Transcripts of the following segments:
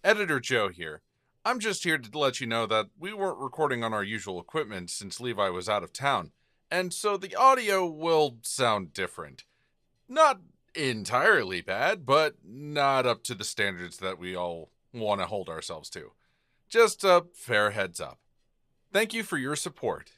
Editor Joe here. I'm just here to let you know that we weren't recording on our usual equipment since Levi was out of town, and so the audio will sound different. Not entirely bad, but not up to the standards that we all want to hold ourselves to. Just a fair heads up. Thank you for your support.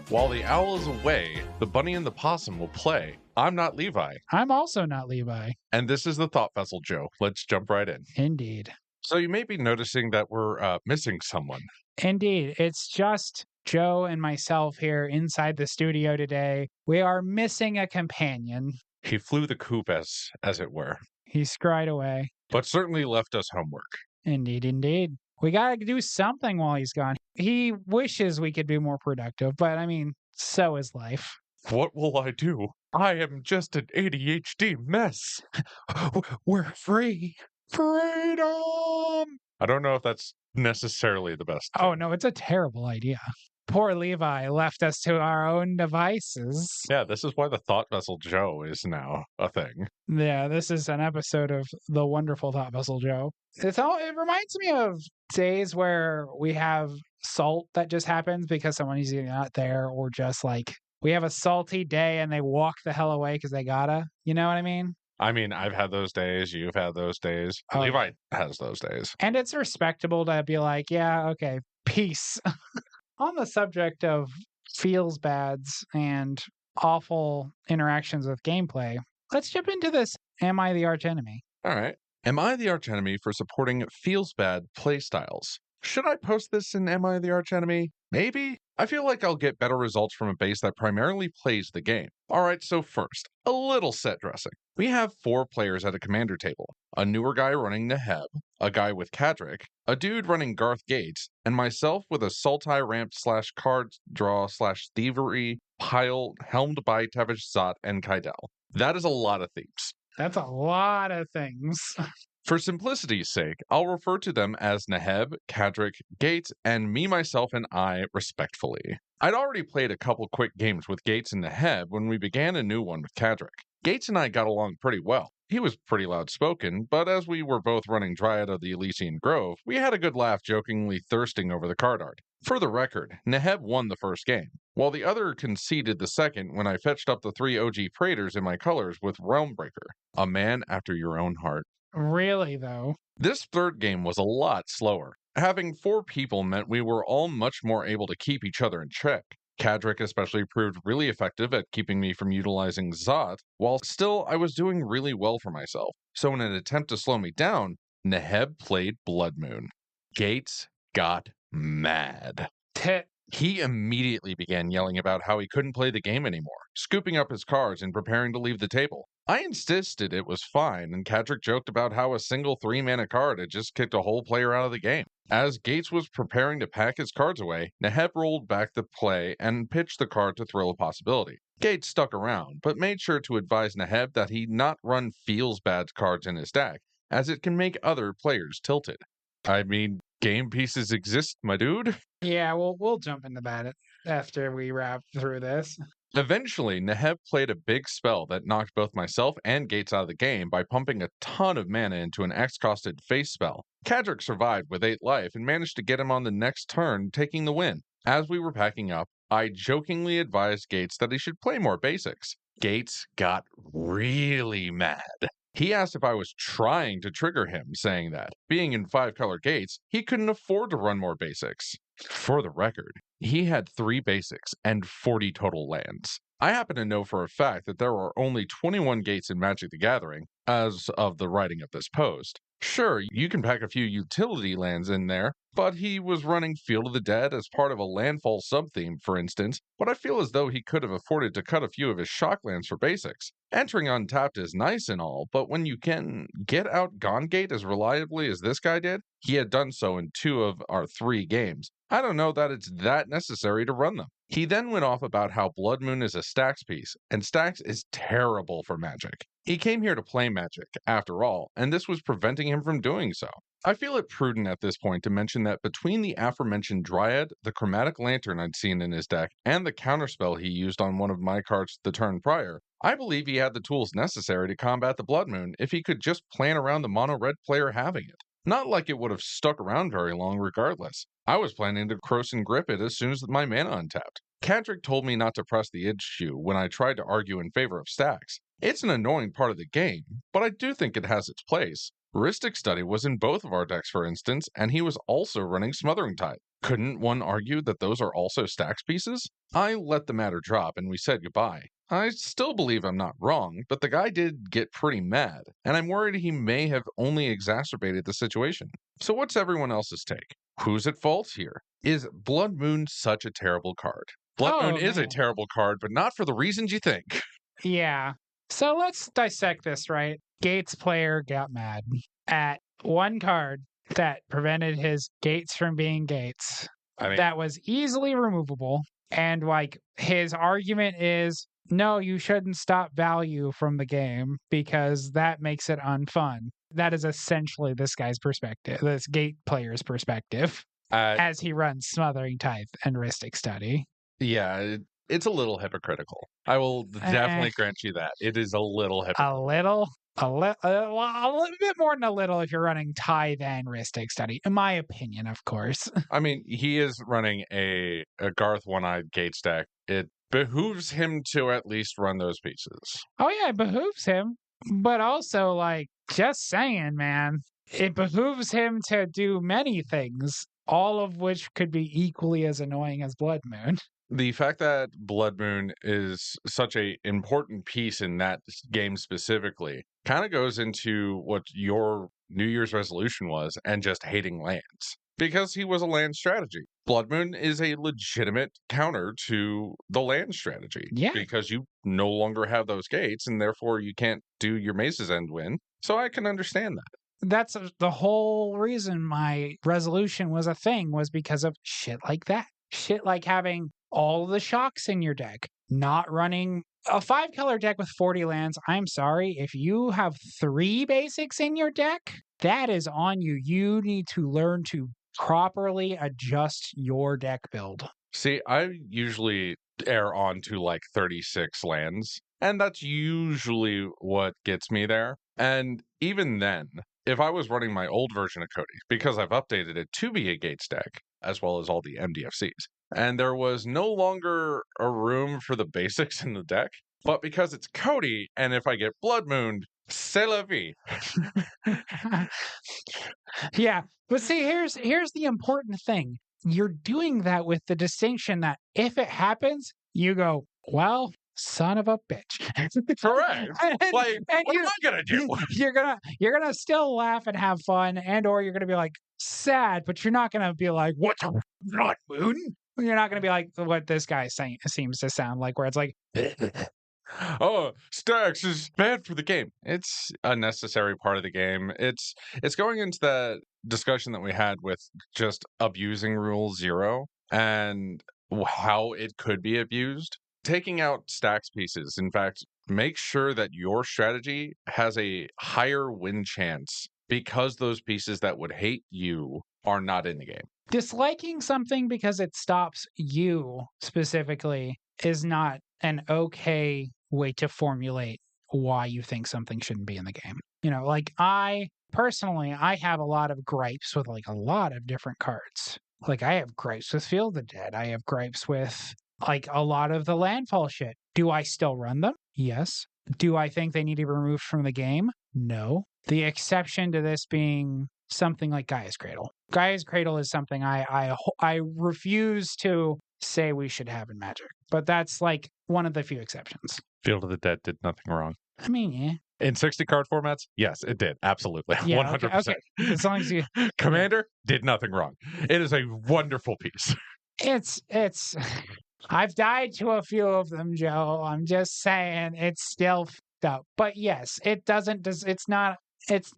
While the owl is away, the bunny and the possum will play. I'm not Levi. I'm also not Levi. And this is the Thought Vessel, Joe. Let's jump right in. Indeed. So you may be noticing that we're missing someone. Indeed. It's just Joe and myself here inside the studio today. We are missing a companion. He flew the coop, as it were. He scurried away. But certainly left us homework. Indeed, indeed. We got to do something while he's gone. He wishes we could be more productive, but I mean, so is life. What will I do? I am just an ADHD mess. We're free. Freedom! I don't know if that's necessarily the best. Oh, no, it's a terrible idea. Poor Levi left us to our own devices. Yeah, this is why the Thought Vessel Joe is now a thing. Yeah, this is an episode of the wonderful Thought Vessel Joe. It reminds me of days where we have salt that just happens because someone is either not there, or just like we have a salty day and they walk the hell away because they gotta. You know what I mean? I mean, I've had those days. You've had those days. Oh, Levi has those days. And it's respectable to be like, yeah, okay, peace. On the subject of feels bads and awful interactions with gameplay, let's jump into this Am I the Archenemy? All right. Am I the Archenemy for supporting feels bad playstyles? Should I post this in Am I the Archenemy? Maybe? I feel like I'll get better results from a base that primarily plays the game. Alright, so first, a little set dressing. We have 4 players at a commander table. A newer guy running Neheb, a guy with Kadric, a dude running Garth Gates, and myself with a Sultai ramp / card draw / thievery pile helmed by Tevish Zot and Kaidel. That is a lot of themes. That's a lot of things. For simplicity's sake, I'll refer to them as Neheb, Kadric, Gates, and me, myself, and I, respectfully. I'd already played a couple quick games with Gates and Neheb when we began a new one with Kadric. Gates and I got along pretty well. He was pretty loud-spoken, but as we were both running Dryad of the Elysian Grove, we had a good laugh jokingly thirsting over the card art. For the record, Neheb won the first game, while the other conceded the second when I fetched up the 3 OG Praetors in my colors with Realmbreaker, a man after your own heart. Really, though? This third game was a lot slower. Having 4 people meant we were all much more able to keep each other in check. Kadric especially proved really effective at keeping me from utilizing Zot, while still I was doing really well for myself. So in an attempt to slow me down, Neheb played Blood Moon. Gates got mad. He immediately began yelling about how he couldn't play the game anymore, scooping up his cards and preparing to leave the table. I insisted it was fine, and Kadric joked about how a single 3-mana card had just kicked a whole player out of the game. As Gates was preparing to pack his cards away, Neheb rolled back the play and pitched the card to thrill a possibility. Gates stuck around, but made sure to advise Neheb that he not run feels bad cards in his deck, as it can make other players tilted. I mean, game pieces exist, my dude. Yeah, we'll jump into that after we wrap through this. Eventually, Neheb played a big spell that knocked both myself and Gates out of the game by pumping a ton of mana into an X-costed face spell. Kadric survived with 8 life and managed to get him on the next turn, taking the win. As we were packing up, I jokingly advised Gates that he should play more basics. Gates got really mad. He asked if I was trying to trigger him, saying that, being in 5-color Gates, he couldn't afford to run more basics. For the record, he had 3 basics and 40 total lands. I happen to know for a fact that there are only 21 Gates in Magic the Gathering, as of the writing of this post. Sure, you can pack a few utility lands in there, but he was running Field of the Dead as part of a landfall sub-theme, for instance, but I feel as though he could have afforded to cut a few of his shock lands for basics. Entering untapped is nice and all, but when you can get out Gone Gate as reliably as this guy did, he had done so in 2 of our 3 games. I don't know that it's that necessary to run them. He then went off about how Blood Moon is a stacks piece, and stacks is terrible for Magic. He came here to play Magic, after all, and this was preventing him from doing so. I feel it prudent at this point to mention that between the aforementioned Dryad, the Chromatic Lantern I'd seen in his deck, and the counterspell he used on one of my cards the turn prior, I believe he had the tools necessary to combat the Blood Moon if he could just plan around the mono red player having it. Not like it would have stuck around very long regardless. I was planning to cross and grip it as soon as my mana untapped. Kadric told me not to press the issue when I tried to argue in favor of stacks. It's an annoying part of the game, but I do think it has its place. Rhystic Study was in both of our decks, for instance, and he was also running Smothering Tide. Couldn't one argue that those are also stacks pieces? I let the matter drop and we said goodbye. I still believe I'm not wrong, but the guy did get pretty mad, and I'm worried he may have only exacerbated the situation. So what's everyone else's take? Who's at fault here? Is Blood Moon such a terrible card? Blood Moon Oh, is a man. terrible card, but not for the reasons you think. Yeah. So let's dissect this, right? Gates player got mad at one card that prevented his Gates from being Gates. I mean, That was easily removable. And like his argument is, no, you shouldn't stop value from the game because that makes it unfun. That is essentially this guy's perspective, this Gate player's perspective, uh, as he runs Smothering Tithe and Rhystic Study. yeah, it's a little hypocritical. I will definitely grant you that. It is a little hypocritical. A little bit more than a little if you're running Tithe and Rhystic Study, in my opinion, of course. I mean, he is running a Garth One-Eyed Gates deck. It behooves him to at least run those pieces. Oh yeah, it behooves him, but also like just saying, man, it behooves him to do many things, all of which could be equally as annoying as Blood Moon. The fact that Blood Moon is such a important piece in that game specifically kind of goes into what your New Year's resolution was and just hating lands. Because he was a land strategy. Blood Moon is a legitimate counter to the land strategy. Yeah. Because you no longer have those gates and therefore you can't do your Mace's End win. So I can understand that. That's the whole reason my resolution was a thing, was because of shit like that. Shit like having all the shocks in your deck, not running a 5-color deck with 40 lands. I'm sorry, if you have 3 basics in your deck, that is on you. You need to learn to properly adjust your deck build. See, I usually err on to like 36 lands, and that's usually what gets me there. And even then, if I was running my old version of Cody, because I've updated it to be a Gates deck, as well as all the MDFCs, and there was no longer a room for the basics in the deck, but because it's Cody, and if I get Blood Mooned, c'est la vie. Yeah, but see, here's the important thing. You're doing that with the distinction that if it happens, you go, well, son of a bitch. Correct. Like, what am I gonna do? You're gonna still laugh and have fun, and or you're gonna be like sad, but you're not gonna be like, what the Blood Moon? You're not gonna be like what this guy seems to sound like, where it's like, oh, stacks is bad for the game. It's a necessary part of the game. It's going into that discussion that we had with just abusing Rule 0 and how it could be abused. Taking out stacks pieces, in fact, make sure that your strategy has a higher win chance because those pieces that would hate you are not in the game. disliking something because it stops you specifically is not an okay way to formulate why you think something shouldn't be in the game. You know, like I have a lot of gripes with like a lot of different cards. Like I have gripes with Field of the Dead. I have gripes with like a lot of the landfall shit. Do I still run them? Yes. Do I think they need to be removed from the game? No. The exception to this being something like Gaia's Cradle. Gaia's Cradle is something I refuse to say we should have in Magic, but that's like one of the few exceptions. Field of the Dead did nothing wrong. I mean, yeah. In 60 card formats, yes, it did. Absolutely. Yeah, 100%. Okay. As long as you Commander did nothing wrong. It is a wonderful piece. It's I've died to a few of them, Joe. I'm just saying it's still fucked up. But yes, it's not it's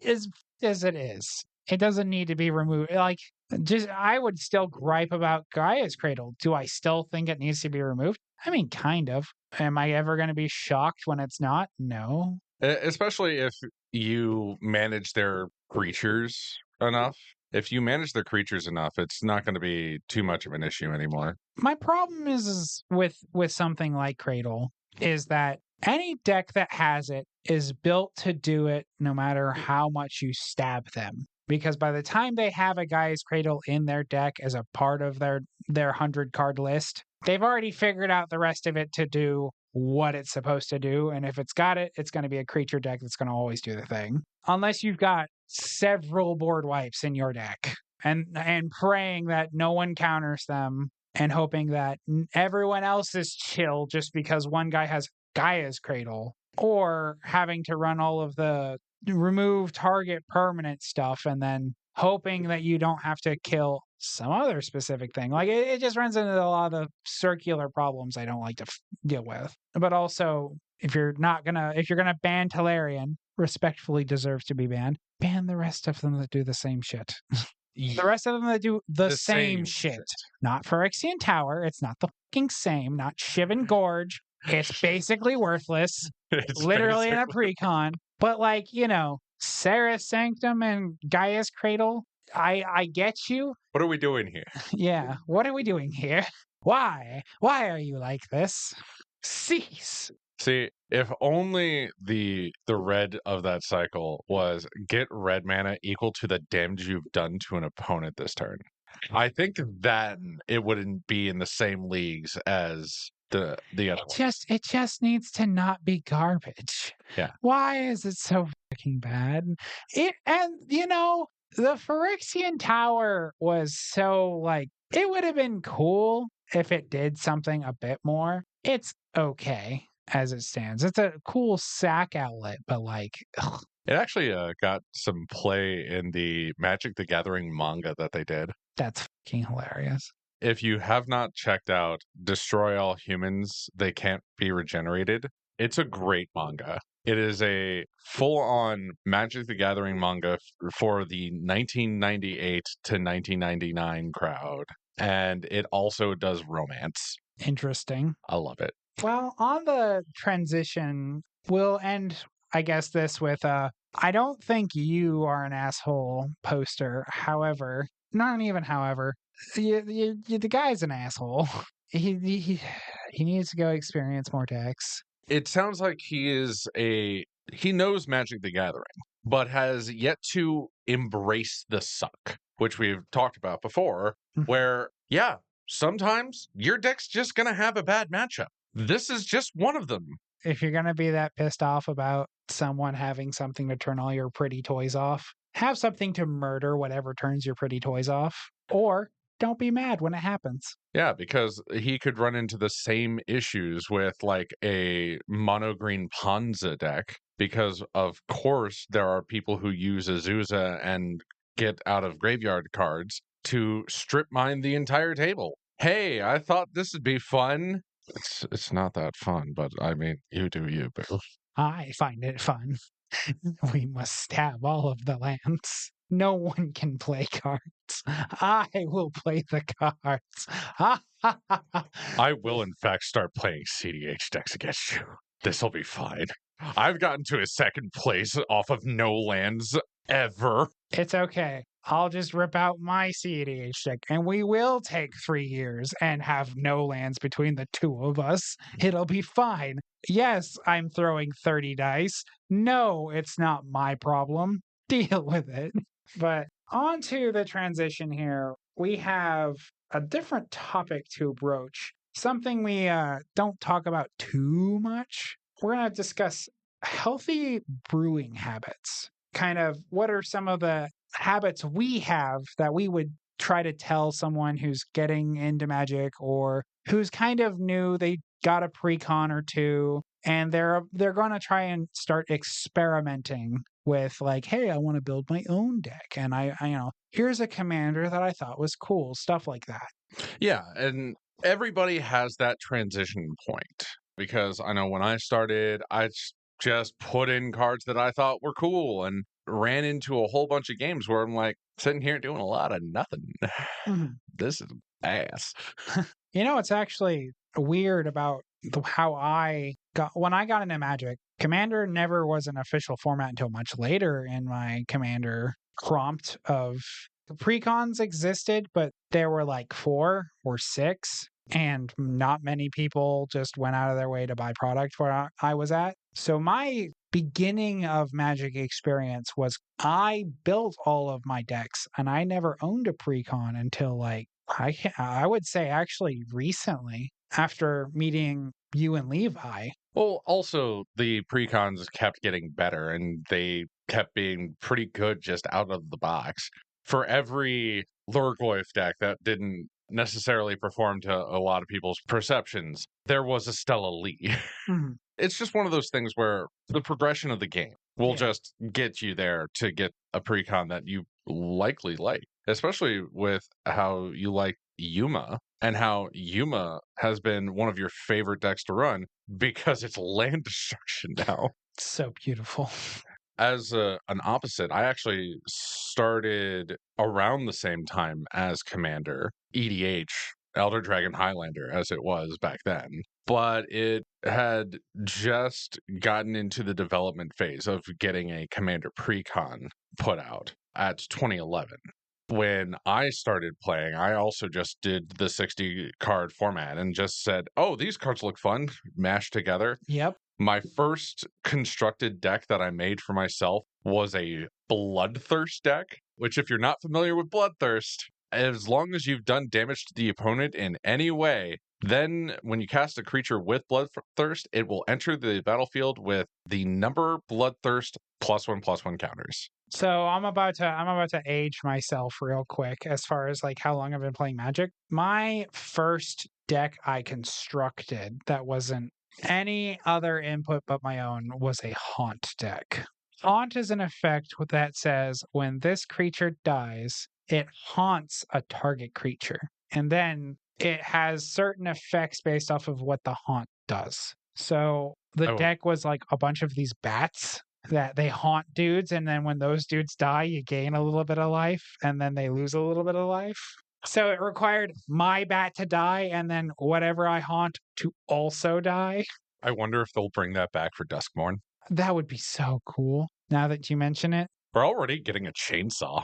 as it is. It doesn't need to be removed. Like just I would still gripe about Gaia's Cradle. Do I still think it needs to be removed? I mean, kind of. Am I ever going to be shocked when it's not? No. Especially if you manage their creatures enough, if you manage their creatures enough, it's not going to be too much of an issue anymore. My problem is with something like Cradle is that any deck that has it is built to do it no matter how much you stab them. Because by the time they have a Guy's Cradle in their deck as a part of their 100 card list, they've already figured out the rest of it to do what it's supposed to do. And if it's got it, it's going to be a creature deck that's going to always do the thing. Unless you've got several board wipes in your deck and praying that no one counters them and hoping that everyone else is chill just because one guy has Gaia's Cradle, or having to run all of the remove target permanent stuff and then hoping that you don't have to kill some other specific thing. Like it just runs into a lot of the circular problems I don't like to deal with. But also, if you're gonna ban Talarian, respectfully deserves to be banned, ban the rest of them that do the same shit. The rest of them that do the same shit. Not Phyrexian Tower. It's not the fucking same. Not Shiv and Gorge. It's basically worthless. It's literally in a basically- precon. But like, Sarah's Sanctum and Gaia's Cradle, I get you. What are we doing here? Yeah. What are we doing here? Why? Why are you like this? Cease. See, if only the red of that cycle was get red mana equal to the damage you've done to an opponent this turn. I think then it wouldn't be in the same leagues as the other one. It just needs to not be garbage. Yeah. Why is it so fucking bad? The Phyrexian Tower was so it would have been cool if it did something a bit more. It's okay as it stands. It's a cool sack outlet, but ugh. It actually got some play in the Magic the Gathering manga that they did. That's fucking hilarious. If you have not checked out Destroy All Humans, They Can't Be Regenerated, it's a great manga. It is a full-on Magic the Gathering manga for the 1998 to 1999 crowd. And it also does romance. Interesting. I love it. Well, on the transition, we'll end, I guess, this with I don't think you are an asshole poster. However, not even however, the guy's an asshole. He needs to go experience more decks. It sounds like he knows Magic the Gathering, but has yet to embrace the suck, which we've talked about before, where, yeah, sometimes your deck's just going to have a bad matchup. This is just one of them. If you're going to be that pissed off about someone having something to turn all your pretty toys off, have something to murder whatever turns your pretty toys off, or don't be mad when it happens. Yeah, because he could run into the same issues with a mono green Ponza deck, because of course there are people who use Azusa and get out of graveyard cards to strip mine the entire table. Hey, I thought this would be fun. It's not that fun, but I mean, you do you, Bill. I find it fun. We must stab all of the lands. No one can play cards. I will play the cards. I will, in fact, start playing CDH decks against you. This'll be fine. I've gotten to a second place off of no lands ever. It's okay. I'll just rip out my CEDH deck, and we will take 3 years and have no lands between the two of us. It'll be fine. Yes, I'm throwing 30 dice. No, it's not my problem. Deal with it. But on to the transition here. We have a different topic to broach. Something we don't talk about too much. We're going to discuss healthy brewing habits. Kind of what are some of the habits we have that we would try to tell someone who's getting into Magic or who's kind of new, they got a pre-con or two, and they're going to try and start experimenting with hey, I want to build my own deck, and I here's a commander that I thought was cool, stuff like that. Yeah, and everybody has that transition point, because I know when I started, I just put in cards that I thought were cool and ran into a whole bunch of games where I'm sitting here doing a lot of nothing. This is ass. It's actually weird about how when I got into Magic, Commander never was an official format until much later in my Commander prompt of precons existed, but there were like 4 or 6, and not many people just went out of their way to buy product where I was at. So my beginning of Magic experience was I built all of my decks, and I never owned a precon until like I would say actually recently after meeting you and Levi. Well, also the precons kept getting better and they kept being pretty good just out of the box. For every Lurgoyf deck that didn't necessarily perform to a lot of people's perceptions, there was a Stella Lee. Mhm. It's just one of those things where the progression of the game will Yeah. just get you there to get a precon that you likely like, especially with how you like Yuma and how Yuma has been one of your favorite decks to run because it's land destruction now. So beautiful. As an opposite, I actually started around the same time as Commander, EDH, Elder Dragon Highlander, as it was back then. But it had just gotten into the development phase of getting a Commander Precon put out at 2011. When I started playing, I also just did the 60 card format and just said, oh, these cards look fun, mashed together. Yep. My first constructed deck that I made for myself was a Bloodthirst deck, which, if you're not familiar with Bloodthirst, as long as you've done damage to the opponent in any way, then when you cast a creature with Bloodthirst, it will enter the battlefield with the number Bloodthirst +1/+1 counters. So I'm about to age myself real quick as far as like how long I've been playing Magic. My first deck I constructed that wasn't any other input but my own was a haunt deck. Haunt is an effect that says when this creature dies, it haunts a target creature. And then it has certain effects based off of what the haunt does. So the Oh, deck was like a bunch of these bats that they haunt dudes, and then when those dudes die, you gain a little bit of life, and then they lose a little bit of life. So it required my bat to die, and then whatever I haunt to also die. I wonder if they'll bring that back for Duskmorn. That would be so cool. Now that you mention it, We're already getting a chainsaw.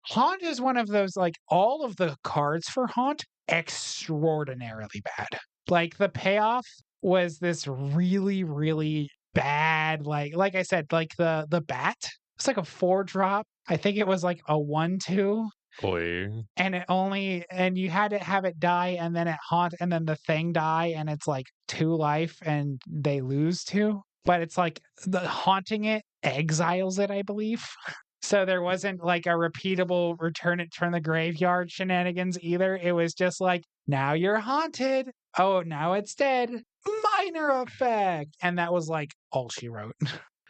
Haunt is one of those, like, all of the cards for Haunt, extraordinarily bad. Like, the payoff was this really, really bad, like I said, like the bat. It's like a 4-drop. I think it was like a 1/2, Boy. and you had to have it die and then it haunt and then the thing die and it's like 2 life and they lose 2. But it's like the haunting it exiles it, I believe. So there wasn't like a repeatable return it from the graveyard shenanigans either. It was just like, now you're haunted. Oh, now it's dead. Minor effect. And that was like all she wrote.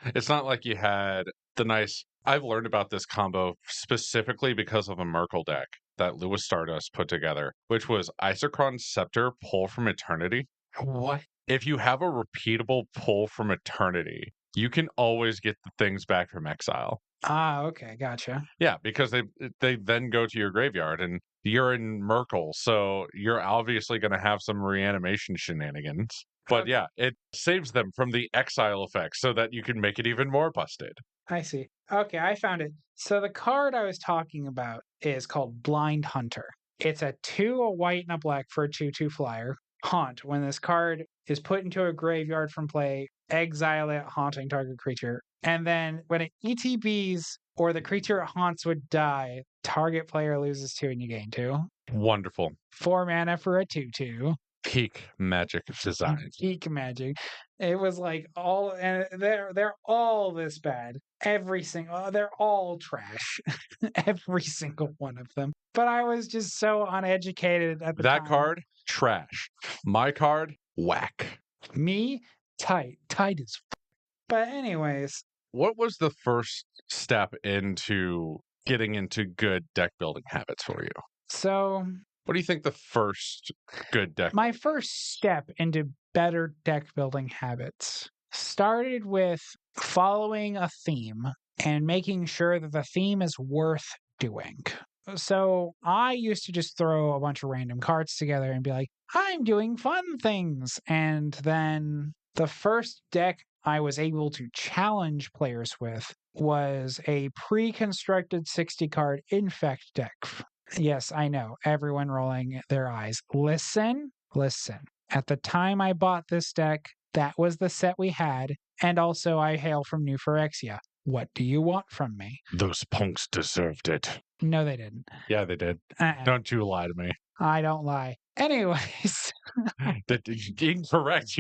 It's not like you had the nice. I've learned about this combo specifically because of a Merkle deck that Lewis Stardust put together, which was Isochron Scepter Pull from Eternity. What? If you have a repeatable pull from Eternity, you can always get the things back from exile. Ah, okay, gotcha. Yeah, because they then go to your graveyard and you're in Merkle, so you're obviously going to have some reanimation shenanigans. But Okay, yeah, it saves them from the exile effect so that you can make it even more busted. I see. Okay, I found it. So the card I was talking about is called Blind Hunter. It's a 2, a white, and a black for a 2/2 flyer. Haunt. When this card is put into a graveyard from play, exile it, haunting target creature. And then when it ETBs or the creature it haunts would die, target player loses 2 and you gain 2. Wonderful. 4 mana for a 2/2. Peak magic design. Geek magic. It was like all, and they're all this bad. Every single, they're all trash. Every single one of them. But I was just so uneducated at the That time. card, trash. My card, whack. Me, tight as. But anyways, What was the first step into getting into good deck building habits for you? so What do you think the first good deck? my first step into better deck building habits started with following a theme and making sure that the theme is worth doing. So I used to just throw a bunch of random cards together and be like, I'm doing fun things. And then the first deck I was able to challenge players with was a pre-constructed 60 card infect deck. Yes, I know. Everyone rolling their eyes. Listen. At the time I bought this deck, that was the set we had, and also I hail from New Phyrexia. What do you want from me? Those punks deserved it. No, they didn't. Yeah, they did. Don't you lie to me. I don't lie. Anyways. Incorrect.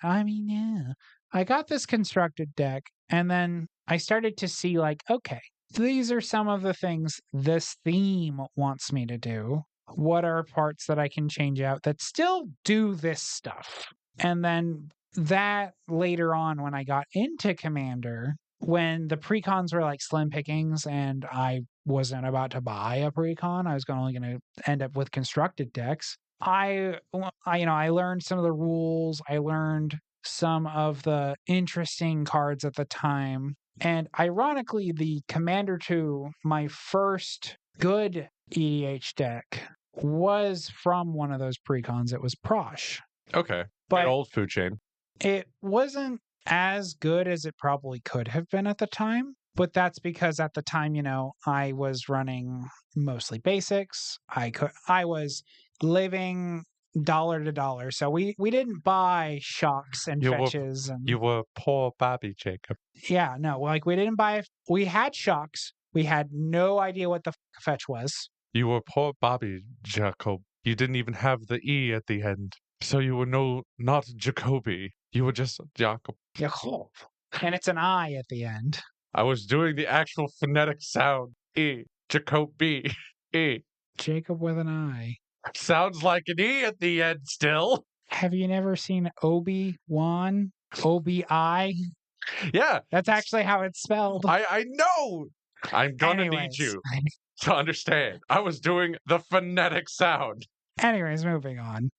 I mean, yeah. I got this constructed deck, and then I started to see, like, okay, these are some of the things this theme wants me to do. What are parts that I can change out that still do this stuff? And then that later on, when I got into Commander, when the precons were like slim pickings and I wasn't about to buy a precon, I was only going to end up with constructed decks. I learned some of the rules. I learned some of the interesting cards at the time. And ironically, the Commander 2, my first good EDH deck, was from one of those precons. It was Prosh. Okay. But good old food chain. It wasn't as good as it probably could have been at the time. But that's because at the time, I was running mostly basics. I was living dollar to dollar. So we didn't buy shocks and fetches. You were poor Bobby, Jacob. Yeah, no, like we didn't buy. We had shocks. We had no idea what the fetch was. You were poor Bobby, Jacob. You didn't even have the E at the end. So you were not Jacobi. You were just Jacob. Jacob. And it's an I at the end. I was doing the actual phonetic sound. E. Jacobi. E. Jacob with an I. Sounds like an E at the end still. Have you never seen Obi-Wan? Obi-I? Yeah. That's actually how it's spelled. I know. I'm gonna need you to understand. I was doing the phonetic sound. Anyways, moving on.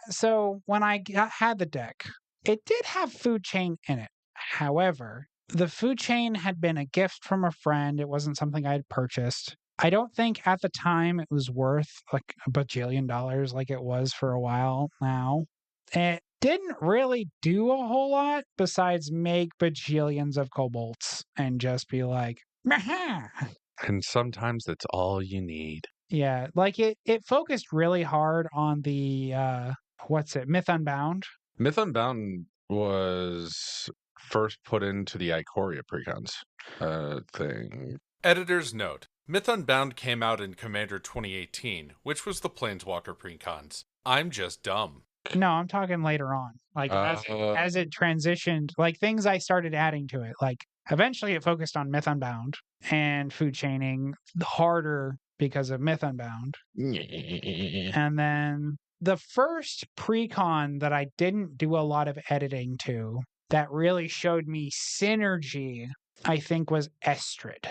So when I had the deck, it did have food chain in it. However, the food chain had been a gift from a friend. It wasn't something I had purchased. I don't think at the time it was worth like $1 bajillion like it was for a while now. It didn't really do a whole lot besides make bajillions of kobolds and just be like, Maha! And sometimes that's all you need. Yeah, like it focused really hard on the Myth Unbound. Myth Unbound was first put into the Ikoria precons thing. Editor's note. Myth Unbound came out in Commander 2018, which was the Planeswalker precons. I'm just dumb. No, I'm talking later on. Like as it transitioned, like things I started adding to it. Like eventually it focused on Myth Unbound and food chaining harder because of Myth Unbound. And then the first precon that I didn't do a lot of editing to that really showed me synergy, I think, was Estrid.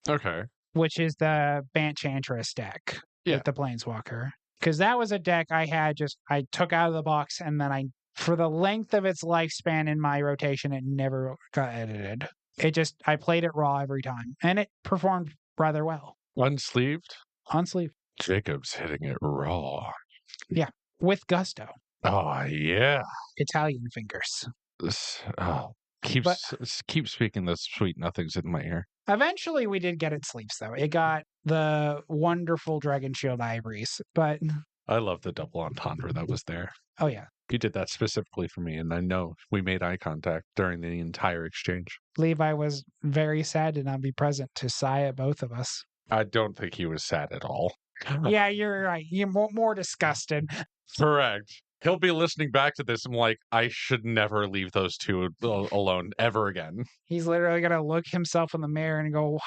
Okay. Which is the Banchantress deck with the Planeswalker. Because that was a deck I took out of the box, and then for the length of its lifespan in my rotation, it never got edited. I played it raw every time, and it performed rather well. Unsleeved? Unsleeved. Jacob's hitting it raw. Yeah, with gusto. Oh, yeah. Italian fingers. Keep speaking those sweet nothings in my ear. Eventually, we did get its sleeves, though. It got the wonderful Dragon Shield Ivories, but... I love the double entendre that was there. Oh, yeah. You did that specifically for me, and I know we made eye contact during the entire exchange. Levi was very sad to not be present to sigh at both of us. I don't think he was sad at all. Yeah, you're right. You're more disgusted. Correct. He'll be listening back to this and like, I should never leave those two alone ever again. He's literally going to look himself in the mirror and go,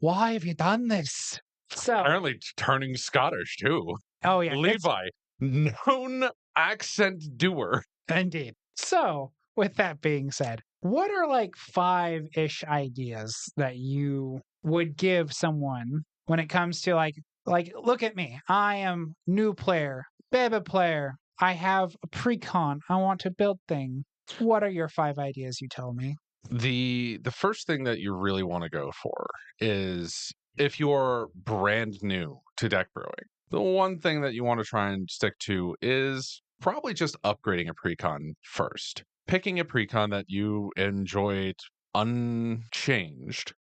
why have you done this? So apparently turning Scottish too. Oh, yeah. Levi, known accent doer. Indeed. So with that being said, what are like 5-ish ideas that you would give someone when it comes to like, look at me. I am new player, baby player. I have a precon. I want to build thing. What are your 5 ideas you tell me? The first thing that you really want to go for is if you're brand new to deck brewing, the one thing that you want to try and stick to is probably just upgrading a precon first. Picking a precon that you enjoyed unchanged,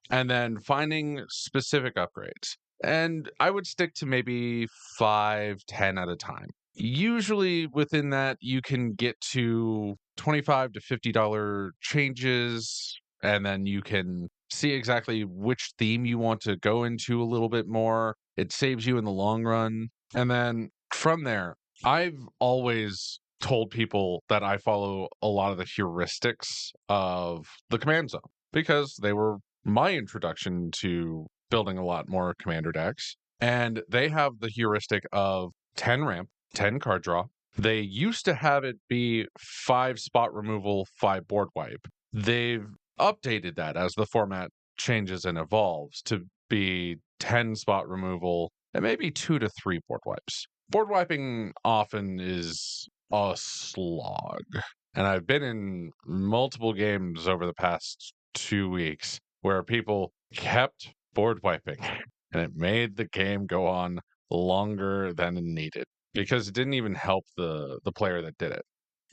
and then finding specific upgrades. And I would stick to maybe 5, 10 at a time. Usually within that, you can get to $25 to $50 changes, and then you can see exactly which theme you want to go into a little bit more. It saves you in the long run. And then from there, I've always told people that I follow a lot of the heuristics of the command zone because they were my introduction to building a lot more commander decks. And they have the heuristic of 10 ramp, 10 card draw. They used to have it be 5 spot removal, 5 board wipe. They've updated that as the format changes and evolves to be 10 spot removal and maybe 2 to 3 board wipes. Board wiping often is a slog. And I've been in multiple games over the past 2 weeks where people kept board wiping and it made the game go on longer than it needed because it didn't even help the player that did it.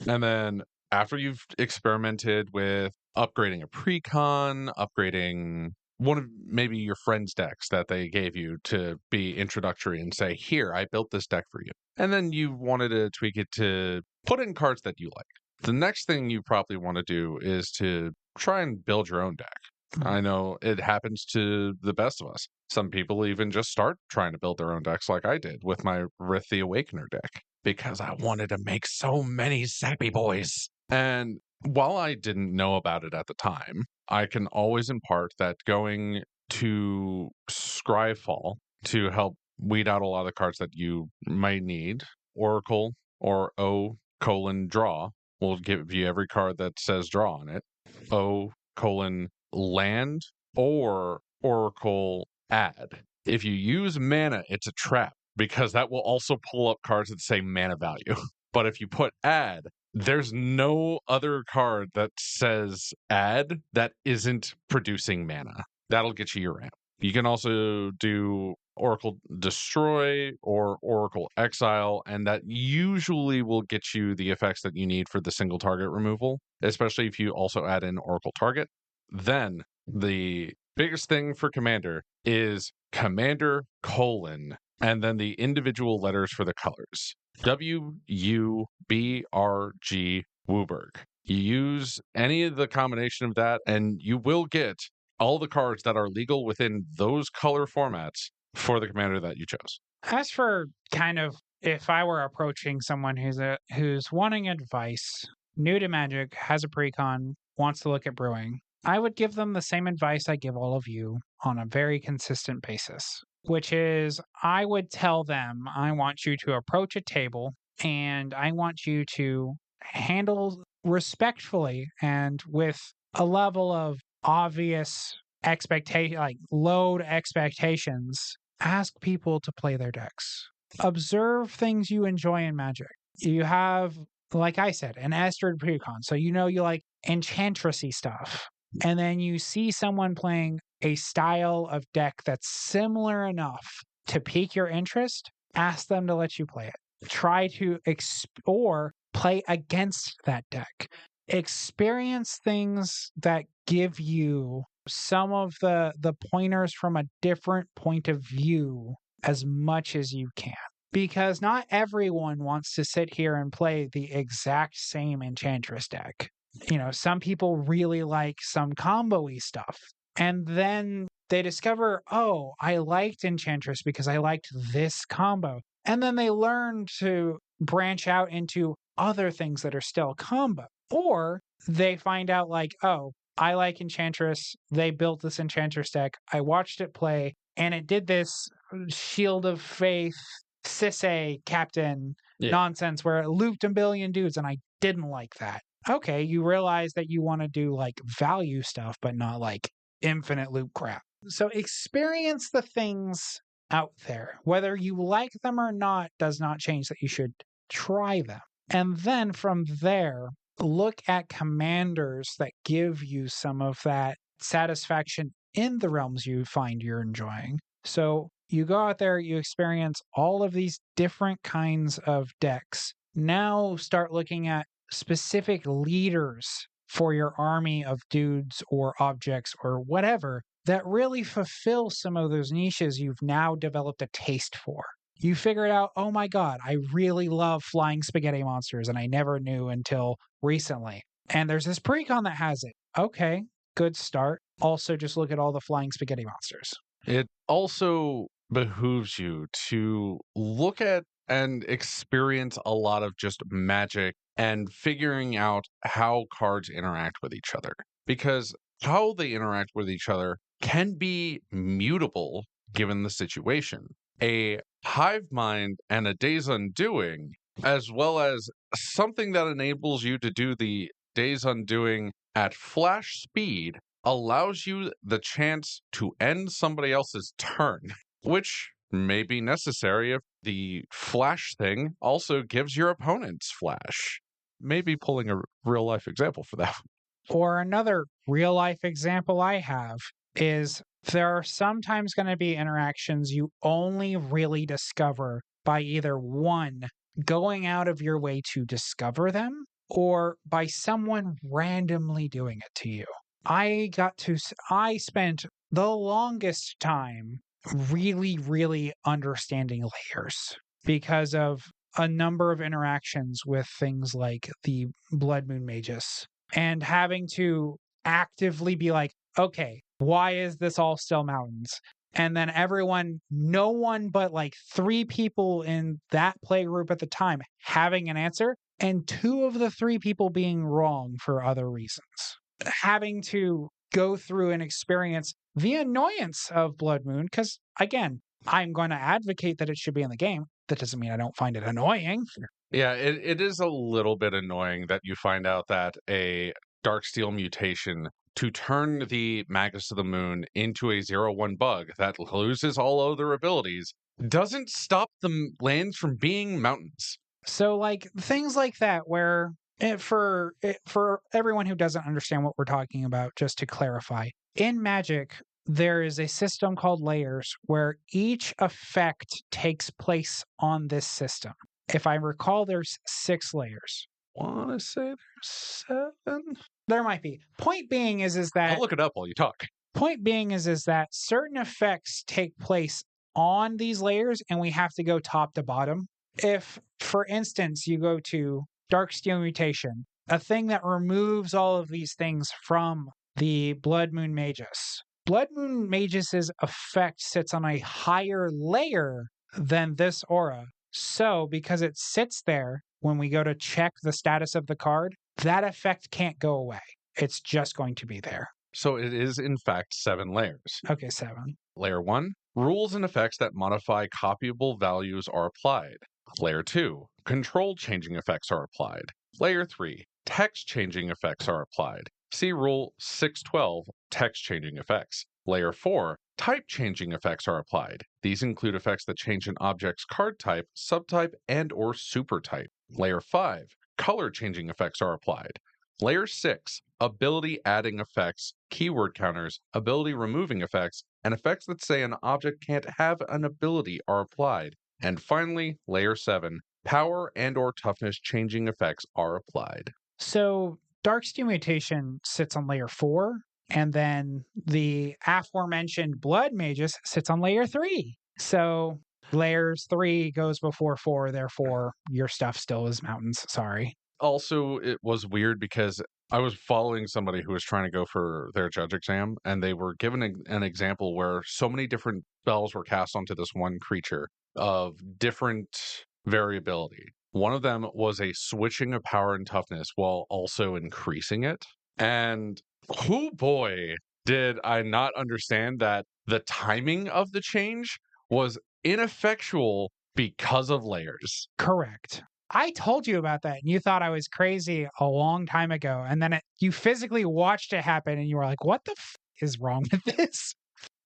And then after you've experimented with upgrading a precon, upgrading one of maybe your friend's decks that they gave you to be introductory and say, here, I built this deck for you. And then you wanted to tweak it to put in cards that you like. The next thing you probably want to do is to try and build your own deck. I know it happens to the best of us. Some people even just start trying to build their own decks like I did with my Rith the Awakener deck because I wanted to make so many sappy boys. And while I didn't know about it at the time, I can always impart that going to Scryfall to help weed out a lot of the cards that you might need, Oracle or O:draw will give you every card that says draw on it. O:land or Oracle add. If you use mana, it's a trap because that will also pull up cards that say mana value. But if you put add, there's no other card that says add that isn't producing mana. That'll get you your ramp. You can also do Oracle Destroy or Oracle Exile, and that usually will get you the effects that you need for the single target removal, especially if you also add in Oracle Target. Then the biggest thing for Commander is Commander : and then the individual letters for the colors. WUBRG Wooburg. You use any of the combination of that, and you will get all the cards that are legal within those color formats for the commander that you chose. As for kind of if I were approaching someone who's wanting advice, new to Magic, has a precon, wants to look at brewing, I would give them the same advice I give all of you on a very consistent basis, which is I would tell them I want you to approach a table and I want you to handle respectfully and with a level of obvious expectation, like load expectations. Ask people to play their decks. Observe things you enjoy in Magic. You have, like I said, an Astrid precon, so you know you like enchantressy stuff. And then you see someone playing a style of deck that's similar enough to pique your interest, ask them to let you play it. Try to or play against that deck. Experience things that give you some of the pointers from a different point of view as much as you can. Because not everyone wants to sit here and play the exact same Enchantress deck. You know, some people really like some combo-y stuff. And then they discover, oh, I liked Enchantress because I liked this combo. And then they learn to branch out into other things that are still combo. Or they find out like, oh, I like Enchantress. They built this Enchantress deck. I watched it play, and it did this Shield of Faith, Sisay Captain nonsense where it looped a billion dudes, and I didn't like that. Okay, you realize that you want to do like value stuff, but not like infinite loop crap. So experience the things out there. Whether you like them or not does not change that you should try them. And then from there, look at commanders that give you some of that satisfaction in the realms you find you're enjoying. So you go out there, you experience all of these different kinds of decks. Now start looking at specific leaders for your army of dudes or objects or whatever that really fulfill some of those niches you've now developed a taste for. You figured out, oh my God, I really love flying spaghetti monsters, and I never knew until recently. And there's this precon that has it. Okay, good start. Also, just look at all the flying spaghetti monsters. It also behooves you to look at and experience a lot of just magic and figuring out how cards interact with each other. Because how they interact with each other can be mutable given the situation. A hive mind and a day's undoing, as well as something that enables you to do the day's undoing at flash speed, allows you the chance to end somebody else's turn, which may be necessary if the flash thing also gives your opponents flash. Maybe pulling a real life example for that. Or another real life example I have is there are sometimes going to be interactions you only really discover by either one, going out of your way to discover them, or by someone randomly doing it to you. I spent the longest time really understanding layers because of a number of interactions with things like the Blood Moon Magus and having to actively be like, okay, why is this all still mountains? And then no one but like 3 people in that play group at the time having an answer, and 2 of the 3 people being wrong for other reasons. Having to go through and experience the annoyance of Blood Moon, because again, I'm going to advocate that it should be in the game. That doesn't mean I don't find it annoying. Yeah, it is a little bit annoying that you find out that a Darksteel mutation to turn the Magus of the Moon into a 0/1 bug that loses all other abilities doesn't stop the lands from being mountains. So like things like that where for everyone who doesn't understand what we're talking about, just to clarify, in Magic, there is a system called layers where each effect takes place on this system. If I recall, there's 6 layers. Want to say there's 7? There might be. Point being is that I'll look it up while you talk. Point being is that certain effects take place on these layers, and we have to go top to bottom. If, for instance, you go to Darksteel Mutation, a thing that removes all of these things from the Blood Moon Magus. Blood Moon Magus's effect sits on a higher layer than this aura. So, because it sits there, when we go to check the status of the card, that effect can't go away. It's just going to be there. So it is, in fact, 7 layers. Okay, 7. Layer 1, rules and effects that modify copyable values are applied. Layer 2, control changing effects are applied. Layer 3, text changing effects are applied. See Rule 612, text changing effects. Layer 4, type changing effects are applied. These include effects that change an object's card type, subtype, and or supertype. Layer 5, color changing effects are applied. Layer 6, ability adding effects, keyword counters, ability removing effects, and effects that say an object can't have an ability are applied. And finally, Layer 7, power and or toughness changing effects are applied. So Darksteel Mutation sits on Layer 4, and then the aforementioned Blood Magus sits on Layer 3. So Layers 3 goes before 4, therefore your stuff still is mountains. Sorry. Also, it was weird because I was following somebody who was trying to go for their judge exam, and they were given an example where so many different spells were cast onto this one creature of different variability. One of them was a switching of power and toughness while also increasing it. And oh boy, did I not understand that the timing of the change was ineffectual because of layers. Correct. I told you about that, and you thought I was crazy a long time ago. And then you physically watched it happen, and you were like, what the is wrong with this?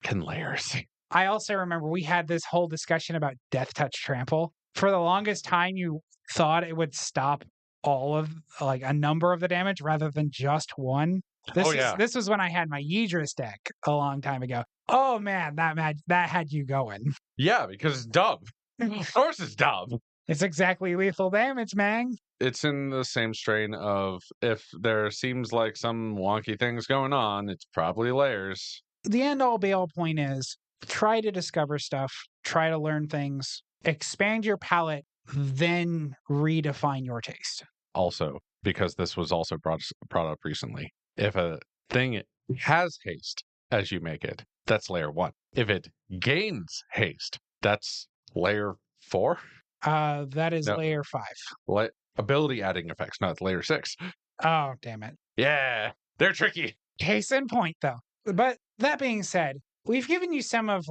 Can layers. I also remember we had this whole discussion about Death Touch Trample. For the longest time, you thought it would stop all of, like, a number of the damage rather than just one. This was when I had my Yidris deck a long time ago. Oh, man, that had you going. Yeah, because it's dumb. Of course it's dumb. It's exactly lethal damage, man. it's in the same strain of if there seems like some wonky things going on, it's probably layers. The end all be all point is try to discover stuff, try to learn things, expand your palate, then redefine your taste. Also, because this was also brought up recently, if a thing has haste as you make it, that's layer 1. If it gains haste, that's layer 4. That is No. layer 5. Ability adding effects, not layer 6. Oh, damn it. Yeah, they're tricky. Case in point, though. But that being said, we've given you some of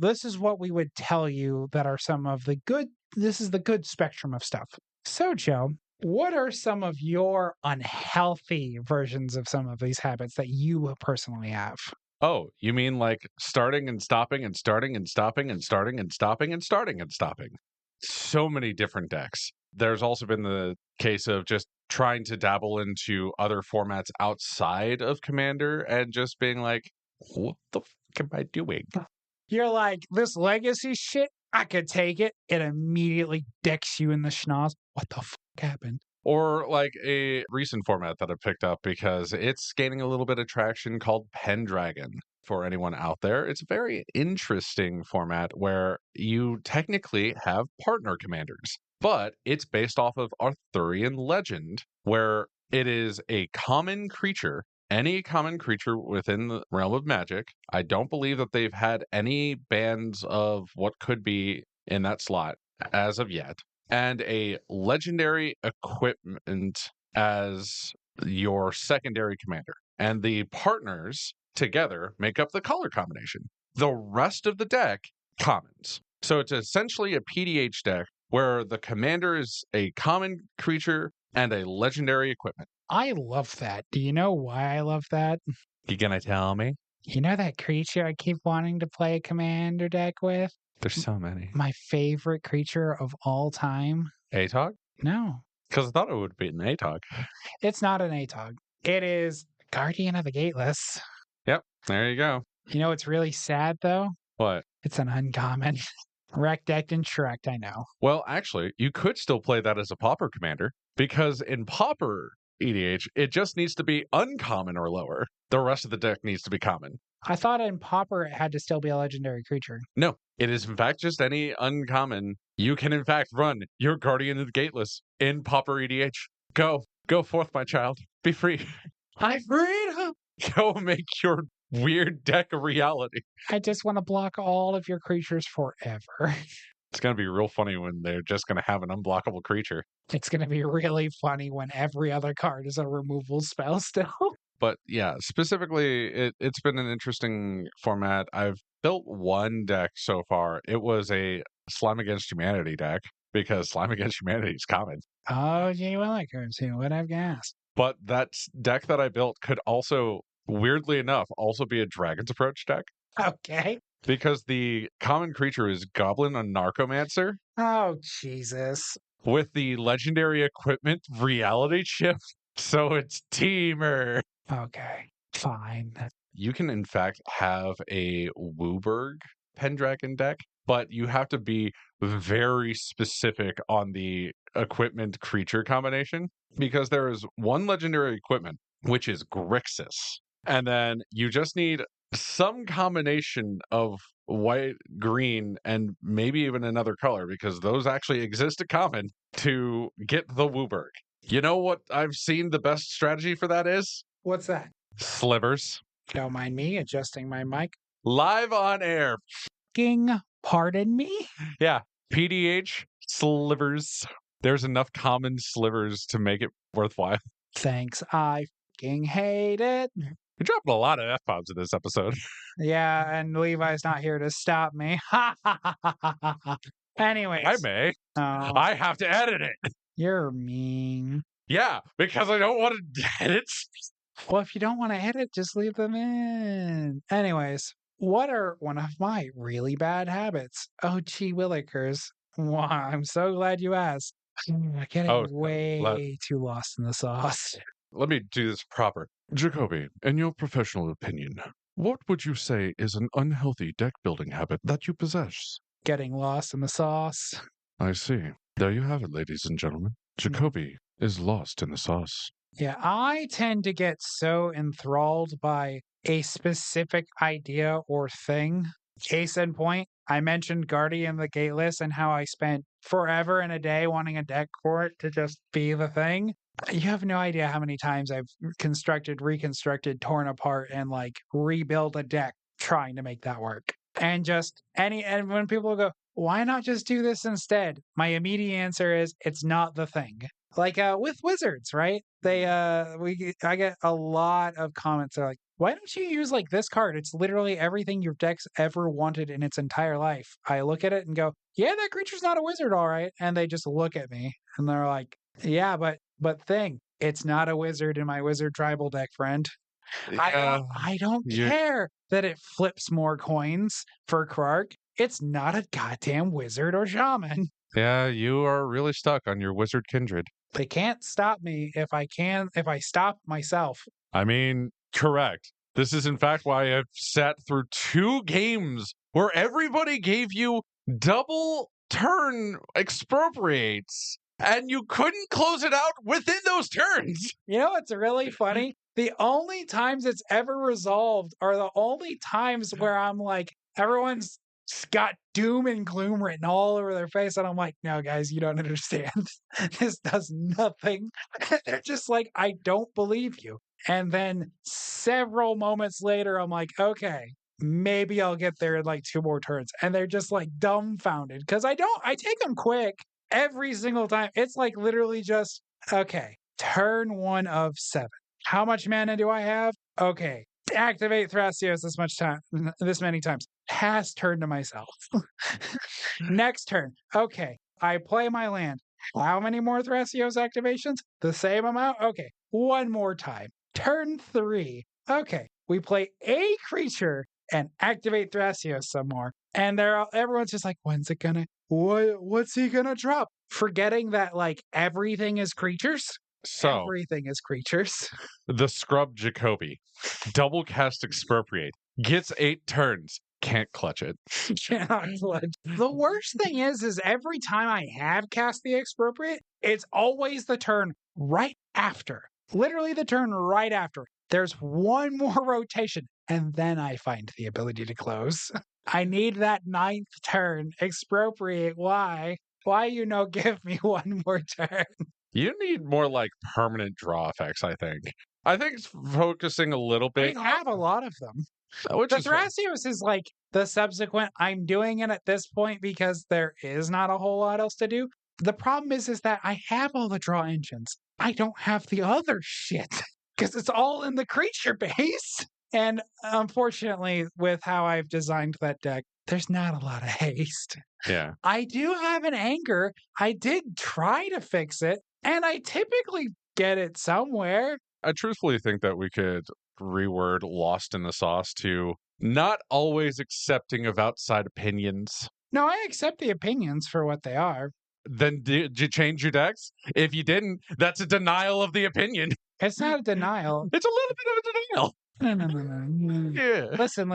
this is what we would tell you that are some of the good, this is the good spectrum of stuff. So, Joe, what are some of your unhealthy versions of some of these habits that you personally have? Oh, you mean like starting and stopping and starting and stopping and starting and stopping and starting and stopping? So many different decks. There's also been the case of just trying to dabble into other formats outside of Commander and just being like, what the fuck am I doing? You're like, this legacy shit, I could take it. It immediately decks you in the schnoz. What the fuck happened? Or like a recent format that I picked up because it's gaining a little bit of traction called Pendragon. For anyone out there, it's a very interesting format where you technically have partner commanders, but it's based off of Arthurian legend, where it is a common creature, any common creature within the realm of magic. I don't believe that they've had any bans of what could be in that slot as of yet, and a legendary equipment as your secondary commander. And the partners together make up the color combination. The rest of the deck, commons. So it's essentially a PDH deck where the commander is a common creature and a legendary equipment. I love that. Do you know why I love that? You gonna tell me? You know that creature I keep wanting to play a commander deck with? There's so many. My favorite creature of all time? ATOG? No, Because I thought it would be an ATOG. it's not an ATOG. It is Guardian of the Gateless. Yep, there you go. You know what's really sad, though? What? It's an uncommon. Wrecked, decked, and shreked, I know. Well, actually, you could still play that as a Pauper commander, because in Pauper EDH, it just needs to be uncommon or lower. The rest of the deck needs to be common. I thought in Pauper it had to still be a legendary creature. No, it is in fact just any uncommon. You can in fact run your Guardian of the Gateless in Pauper EDH. Go forth, my child. Be free. I freedom! Go make your weird deck a reality. I just want to block all of your creatures forever. It's going to be real funny when they're just going to have an unblockable creature. It's going to be really funny when every other card is a removal spell still. But yeah, specifically, it's been an interesting format. I've built one deck so far. It was a Slime Against Humanity deck because Slime Against Humanity is common. Oh, gee, well, I could see what I've guessed. But that deck that I built could also, weirdly enough, also be a Dragon's Approach deck. Okay. Because the common creature is Goblin and Narcomancer Oh, Jesus. with the legendary equipment Reality Shift. So it's Teamer. Okay. Fine. You can, in fact, have a Wooburg Pendragon deck, but you have to be very specific on the equipment creature combination because there is one legendary equipment, which is Grixis. And then you just need some combination of white, green, and maybe even another color because those actually exist in common to get the Wooburg. You know what I've seen the best strategy for that is? What's that? Slivers. Don't mind me adjusting my mic. Live on air. King, pardon me? Yeah. PDH slivers. There's enough common slivers to make it worthwhile. Thanks. I fucking hate it. You're dropping a lot of F-bombs in this episode. Yeah, and Levi's not here to stop me. Ha ha ha ha ha ha. Anyways. I may. Oh, I have to edit it. you're mean. Yeah, because I don't want to edit. Well, if you don't want to edit, just leave them in. Anyways, what are one of my really bad habits? Oh, gee willikers. Wow, I'm so glad you asked. I'm getting way too lost in the sauce. Let me do this proper. Jacobi, in your professional opinion, what would you say is an unhealthy deck building habit that you possess? Getting lost in the sauce. I see. There you have it, ladies and gentlemen. Jacobi is lost in the sauce. Yeah, I tend to get so enthralled by a specific idea or thing. Case in point, I mentioned Guardian the Gateless and how I spent forever and a day wanting a deck for it to just be the thing. You have no idea how many times I've constructed, reconstructed, torn apart, and like rebuild a deck trying to make that work. And and when people go, why not just do this instead? My immediate answer is it's not the thing. Like with wizards, right? I get a lot of comments that are like, why don't you use like this card? It's literally everything your deck's ever wanted in its entire life. I look at it and go, yeah, that creature's not a wizard, all right. And they just look at me and they're like, yeah, but thing, it's not a wizard in my wizard tribal deck, friend. Yeah, I don't you care that it flips more coins for Krark. It's not a goddamn wizard or shaman. yeah, you are really stuck on your wizard kindred. They can't stop me if I stop myself. I mean, correct. This is in fact why I've sat through 2 games where everybody gave you double turn expropriates and you couldn't close it out within those turns. You know what's really funny? The only times it's ever resolved are the only times where I'm like, everyone's got doom and gloom written all over their face. And I'm like, no, guys, you don't understand. This does nothing. They're just like, I don't believe you. And then several moments later, I'm like, okay, maybe I'll get there in like 2 more turns. And they're just like dumbfounded because I take them quick every single time. It's like literally just, okay, turn 1 of 7. How much mana do I have? Okay, activate Thrasios this many times. Pass turn to myself. Next turn. Okay, I play my land. How many more Thrasios activations? The same amount? Okay, 1 more time. Turn 3. Okay, we play a creature and activate Thrasios some more. And everyone's just like, when's it gonna? What's he gonna drop? Forgetting that like everything is creatures. So, Everything is creatures. the scrub Jacobi, double cast expropriate, gets 8 turns, can't clutch it. Cannot clutch. The worst thing is every time I have cast the expropriate, it's always the turn right after. Literally the turn right after. There's 1 more rotation, and then I find the ability to close. I need that 9th turn. Expropriate. Why? Why give me 1 more turn? You need more like permanent draw effects, I think. I think it's focusing a little We bit, have a lot of them. which The is fine. Thrasios is like the subsequent, I'm doing it at this point because there is not a whole lot else to do. The problem is that I have all the draw engines. I don't have the other shit because it's all in the creature base. And unfortunately, with how I've designed that deck, there's not a lot of haste. Yeah. I do have an anger. I did try to fix it, and I typically get it somewhere. I truthfully think that we could reword lost in the sauce to not always accepting of outside opinions. No, I accept the opinions for what they are. Then did you change your decks? If you didn't, that's a denial of the opinion. It's not a denial. It's a little bit of a denial. No. Yeah. Listen.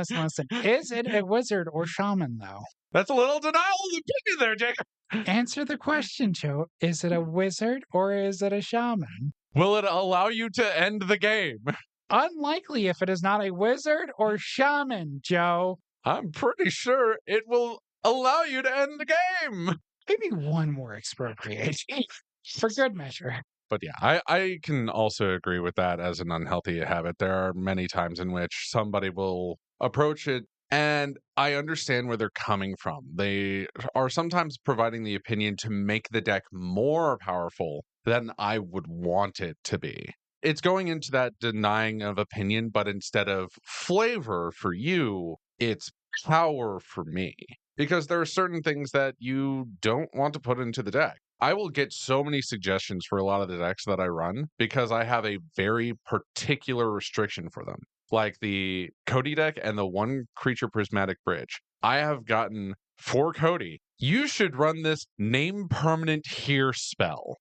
Is it a wizard or shaman, though? That's a little denial of the opinion there, Jacob. Answer the question, Joe. Is it a wizard or is it a shaman? Will it allow you to end the game? Unlikely if it is not a wizard or shaman, Joe. I'm pretty sure it will allow you to end the game. Maybe 1 more expropriation for good measure. But yeah, I can also agree with that as an unhealthy habit. There are many times in which somebody will approach it, and I understand where they're coming from. They are sometimes providing the opinion to make the deck more powerful than I would want it to be. It's going into that denying of opinion, but instead of flavor for you, it's power for me. Because there are certain things that you don't want to put into the deck. I will get so many suggestions for a lot of the decks that I run because I have a very particular restriction for them. Like the Cody deck and the 1 creature prismatic bridge. I have gotten for Cody, you should run this name permanent here spell.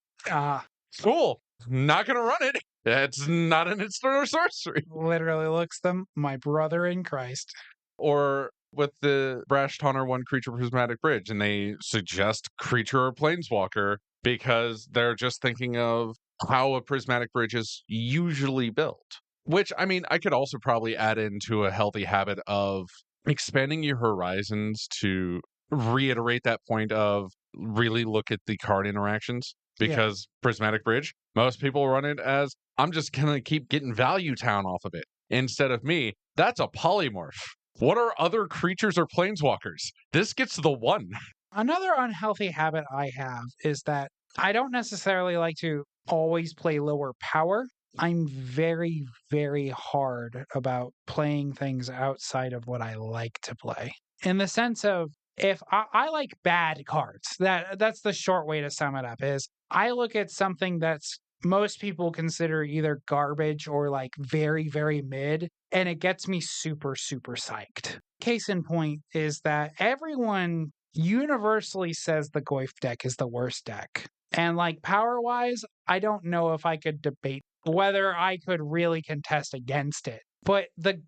Cool. Not going to run it. It's not an instant or sorcery. Literally looks them, my brother in Christ. Or with the Brash Taunter 1 creature prismatic bridge, and they suggest creature or planeswalker. because they're just thinking of how a prismatic bridge is usually built. Which, I mean, I could also probably add into a healthy habit of expanding your horizons to reiterate that point of really look at the card interactions. Yeah. Because prismatic bridge, most people run it as I'm just going to keep getting value town off of it. Instead of me, that's a polymorph. What are other creatures or planeswalkers? This gets the one. Another unhealthy habit I have is that I don't necessarily like to always play lower power. I'm very, very hard about playing things outside of what I like to play. In the sense of if I like bad cards, that's the short way to sum it up is I look at something that's most people consider either garbage or like very, very mid, and it gets me super, super psyched. Case in point is that everyone universally says the Goyf deck is the worst deck. And like power wise, I don't know if I could debate whether I could really contest against it. But the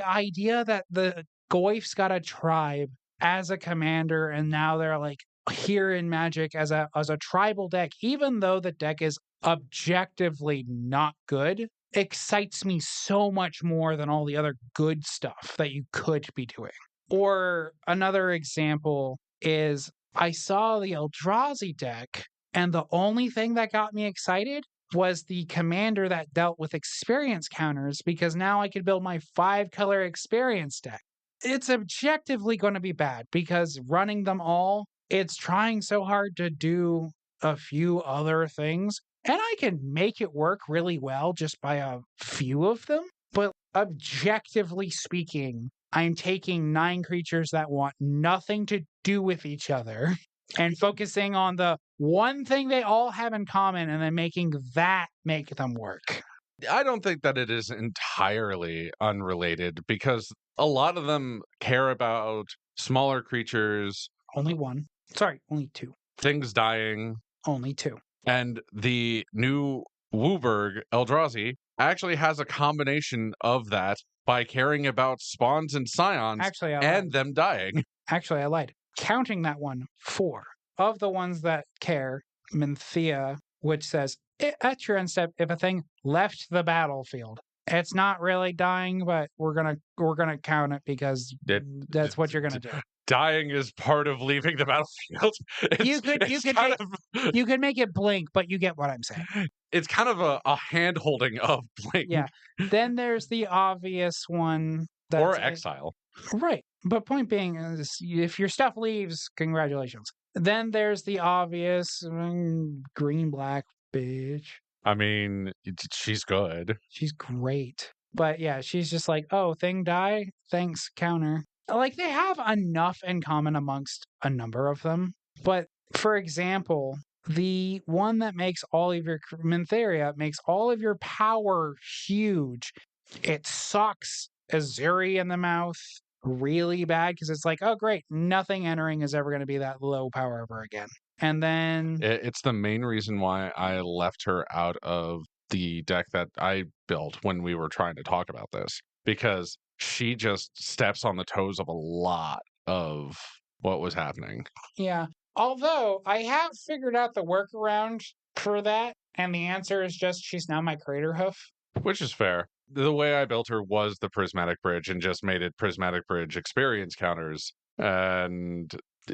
idea that the Goyf's got a tribe as a commander and now they're like here in Magic as a tribal deck, even though the deck is objectively not good, excites me so much more than all the other good stuff that you could be doing. Or another example is I saw the Eldrazi deck, and the only thing that got me excited was the commander that dealt with experience counters because now I could build my 5-color experience deck. It's objectively going to be bad because running them all, it's trying so hard to do a few other things, and I can make it work really well just by a few of them. But objectively speaking, I'm taking 9 creatures that want nothing to do with each other and focusing on the one thing they all have in common and then making that make them work. I don't think that it is entirely unrelated because a lot of them care about smaller creatures. Only one. Sorry, only 2. Things dying. Only 2. And the new Wooburg Eldrazi actually has a combination of that by caring about spawns and scions and them dying. Actually, I lied. Counting that one, 4. Of the ones that care, Minthea, which says, at your end step, if a thing left the battlefield, it's not really dying, but we're gonna count it because that's what you're gonna do. Dying is part of leaving the battlefield. You could make it blink, but you get what I'm saying. It's kind of a hand holding of blink. Yeah. Then there's the obvious one. Or exile. Right. But point being is if your stuff leaves, congratulations. Then there's the obvious green-black bitch. I mean, she's good. She's great. But yeah, she's just like, oh, thing die? Thanks, counter. Like, they have enough in common amongst a number of them. But, for example, the one that makes all of your Mintheria makes all of your power huge. It sucks Azuri in the mouth really bad because it's like, oh, great, nothing entering is ever going to be that low power ever again. And then it's the main reason why I left her out of the deck that I built when we were trying to talk about this, because she just steps on the toes of a lot of what was happening. Yeah. Although I have figured out the workaround for that, and the answer is just she's now my crater hoof. Which is fair. The way I built her was the prismatic bridge and just made it prismatic bridge experience counters and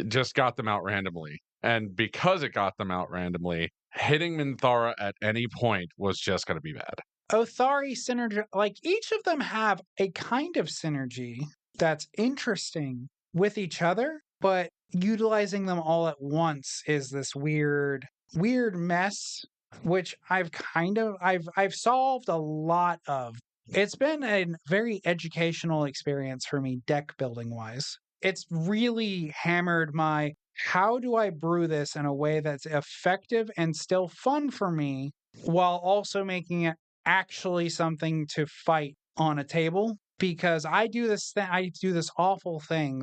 just got them out randomly. And because it got them out randomly, hitting Minthara at any point was just going to be bad. Othari synergy, like each of them have a kind of synergy that's interesting with each other, but utilizing them all at once is this weird mess, which I've solved a lot of. It's been a very educational experience for me, deck building wise. It's really hammered my how do I brew this in a way that's effective and still fun for me while also making it actually something to fight on a table, because I do this awful thing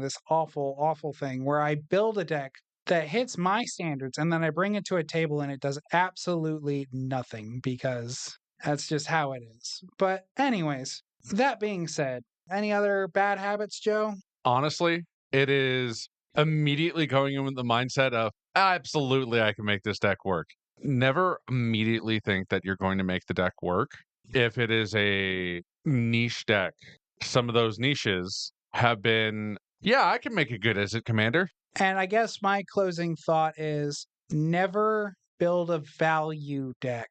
where I build a deck that hits my standards and then I bring it to a table and it does absolutely nothing because that's just how it is. But anyways, that being said, any other bad habits, Joe? Honestly, it is immediately going in with the mindset of absolutely, I can make this deck work. Never immediately think that you're going to make the deck work. If it is a niche deck, some of those niches have been, yeah, I can make it good as a commander. And I guess my closing thought is never build a value deck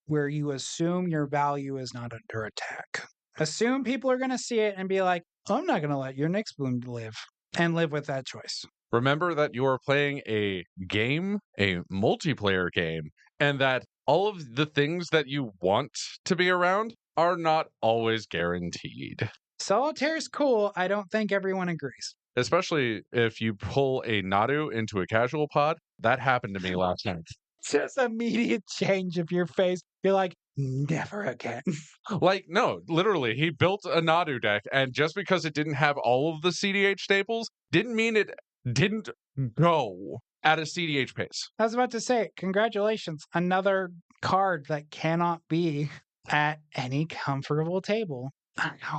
where you assume your value is not under attack. Assume people are going to see it and be like, I'm not going to let your Nyx Bloom live, and live with that choice. Remember that you are playing a game, a multiplayer game, and that all of the things that you want to be around are not always guaranteed. Solitaire is cool. I don't think everyone agrees. Especially if you pull a Nadu into a casual pod. That happened to me last night. Just immediate change of your face. You're like, never again. Like, no, literally, he built a Nadu deck, and just because it didn't have all of the CDH staples, didn't mean it didn't go at a CDH pace. I was about to say, congratulations. Another card that cannot be at any comfortable table.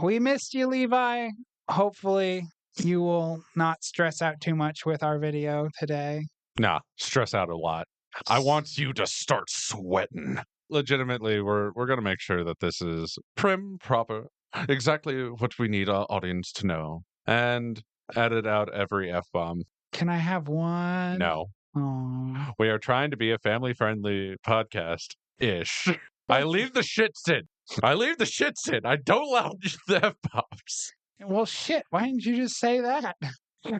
We missed you, Levi. Hopefully, you will not stress out too much with our video today. Nah, stress out a lot. I want you to start sweating. Legitimately, we're going to make sure that this is prim, proper, exactly what we need our audience to know, and edit out every F-bomb. Can I have one? No. Aww. We are trying to be a family-friendly podcast-ish. I leave the shits in. I don't allow the F-bombs. Well, shit. Why didn't you just say that?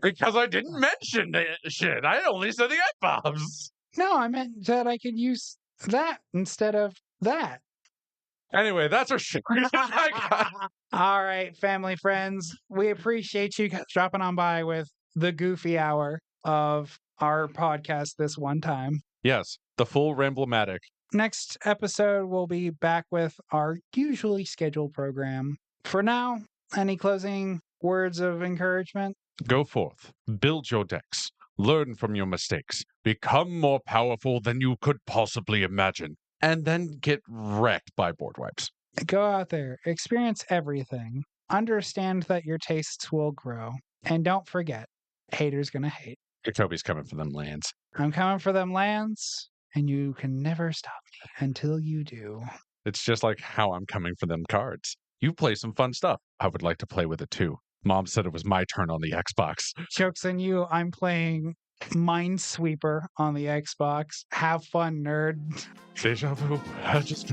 Because I didn't mention the shit. I only said the F-bombs. No, I meant that I could use that instead of that. Anyway, that's our shit. All right, family friends. We appreciate you guys dropping on by with the goofy hour of our podcast this one time. Yes, the full Ramblematic. Next episode, we'll be back with our usually scheduled program. For now, any closing words of encouragement? Go forth, build your decks, learn from your mistakes, become more powerful than you could possibly imagine, and then get wrecked by board wipes. Go out there, experience everything, understand that your tastes will grow, and don't forget, haters gonna hate. Jacobi's coming for them lands. I'm coming for them lands, and you can never stop me until you do. It's just like how I'm coming for them cards. You play some fun stuff. I would like to play with it too. Mom said it was my turn on the Xbox. Joke's on you, I'm playing Minesweeper on the Xbox. Have fun, nerd. Deja vu. I just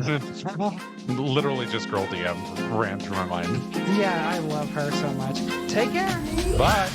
literally just girl DM ran through my mind. Yeah, I love her so much. Take care. Bye.